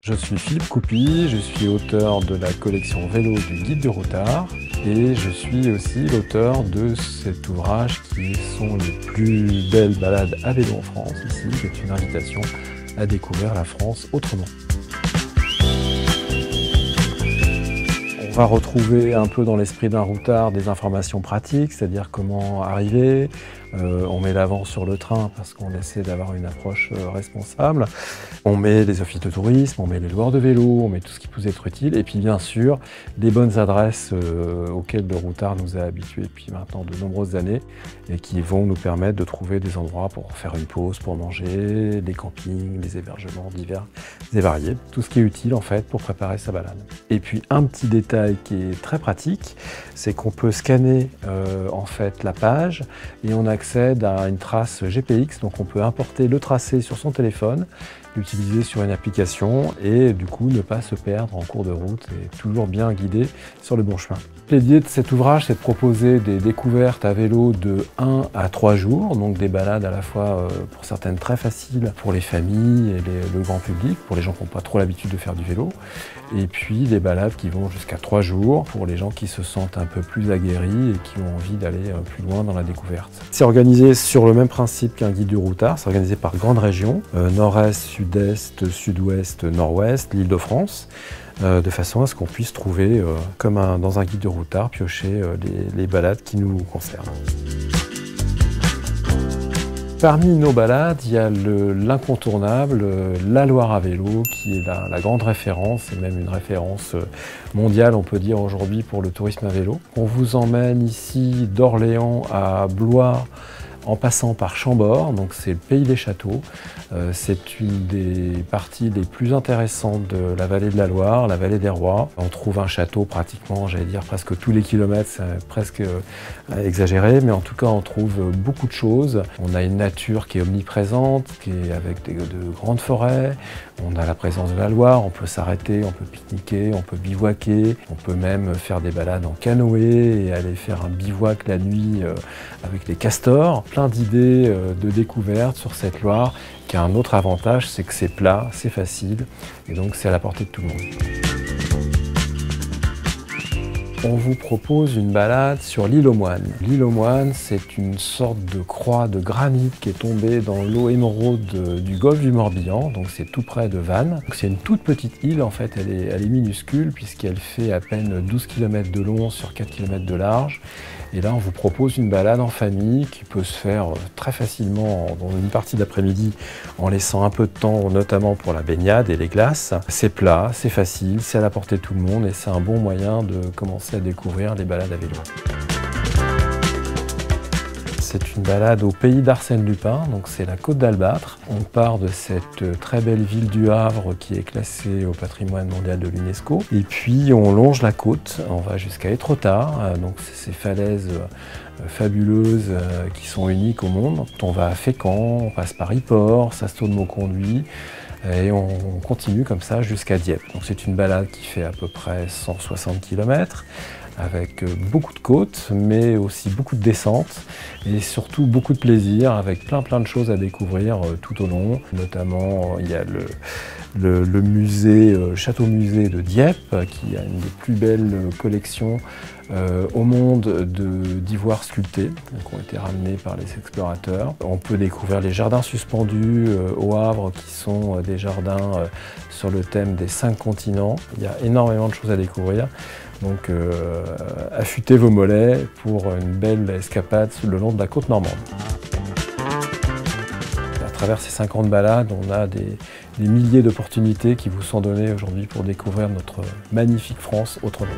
Je suis Philippe Coupy, je suis auteur de la collection vélo du Guide du Routard et je suis aussi l'auteur de cet ouvrage qui sont les plus belles balades à vélo en France, ici, qui est une invitation à découvrir la France autrement. On va retrouver un peu dans l'esprit d'un routard des informations pratiques, c'est-à-dire comment arriver. On met l'avant sur le train parce qu'on essaie d'avoir une approche responsable. On met les offices de tourisme, on met les loueurs de vélo, on met tout ce qui peut être utile. Et puis bien sûr, les bonnes adresses auxquelles le routard nous a habitués depuis maintenant de nombreuses années et qui vont nous permettre de trouver des endroits pour faire une pause, pour manger, des campings, des hébergements divers et variés. Tout ce qui est utile en fait pour préparer sa balade. Et puis un petit détail qui est très pratique, c'est qu'on peut scanner en fait la page et on accède à une trace GPX, donc on peut importer le tracé sur son téléphone, l'utiliser sur une application et du coup ne pas se perdre en cours de route et toujours bien guidé sur le bon chemin. L'idée de cet ouvrage, c'est de proposer des découvertes à vélo de 1 à 3 jours, donc des balades à la fois pour certaines très faciles pour les familles et le grand public, pour les gens qui n'ont pas trop l'habitude de faire du vélo, et puis des balades qui vont jusqu'à 3 jours pour les gens qui se sentent un peu plus aguerris et qui ont envie d'aller plus loin dans la découverte. C'est organisé sur le même principe qu'un guide du routard, c'est organisé par grande région, nord-est, sud-est, sud-ouest, nord-ouest, l'Île-de-France, de façon à ce qu'on puisse trouver, comme dans un guide du routard, piocher les balades qui nous concernent. Parmi nos balades, il y a l'incontournable, la Loire à vélo, qui est la grande référence, et même une référence mondiale, on peut dire aujourd'hui, pour le tourisme à vélo. On vous emmène ici d'Orléans à Blois, en passant par Chambord, donc c'est le pays des châteaux. C'est une des parties les plus intéressantes de la vallée de la Loire, la vallée des Rois. On trouve un château pratiquement, j'allais dire presque tous les kilomètres, c'est presque exagéré, mais en tout cas on trouve beaucoup de choses. On a une nature qui est omniprésente, qui est avec de grandes forêts. On a la présence de la Loire, on peut s'arrêter, on peut pique-niquer, on peut bivouaquer, on peut même faire des balades en canoë et aller faire un bivouac la nuit avec les castors. Plein d'idées de découverte sur cette Loire qui a un autre avantage, c'est que c'est plat, c'est facile et donc c'est à la portée de tout le monde. On vous propose une balade sur l'île aux Moines. L'île aux Moines, c'est une sorte de croix de granit qui est tombée dans l'eau émeraude du golfe du Morbihan, donc c'est tout près de Vannes. C'est une toute petite île, en fait, elle est minuscule puisqu'elle fait à peine 12 km de long sur 4 km de large. Et là, on vous propose une balade en famille qui peut se faire très facilement dans une partie d'après-midi en laissant un peu de temps, notamment pour la baignade et les glaces. C'est plat, c'est facile, c'est à la portée de tout le monde et c'est un bon moyen de commencer à découvrir les balades à vélo. C'est une balade au pays d'Arsène Lupin, donc c'est la Côte d'Albâtre. On part de cette très belle ville du Havre qui est classée au patrimoine mondial de l'UNESCO. Et puis on longe la côte, on va jusqu'à Étretat, donc c'est ces falaises fabuleuses qui sont uniques au monde. On va à Fécamp, on passe par Yport, Sasteau-de-Mauconduit, et on continue comme ça jusqu'à Dieppe. Donc c'est une balade qui fait à peu près 160 km. Avec beaucoup de côtes, mais aussi beaucoup de descentes et surtout beaucoup de plaisir avec plein de choses à découvrir tout au long. Notamment, il y a le musée, château-musée de Dieppe, qui a une des plus belles collections au monde d'ivoire sculpté, qui ont été ramenés par les explorateurs. On peut découvrir les jardins suspendus au Havre, qui sont des jardins sur le thème des 5 continents. Il y a énormément de choses à découvrir. Donc affûtez vos mollets pour une belle escapade le long de la côte normande. À travers ces 50 balades, on a des milliers d'opportunités qui vous sont données aujourd'hui pour découvrir notre magnifique France autrement.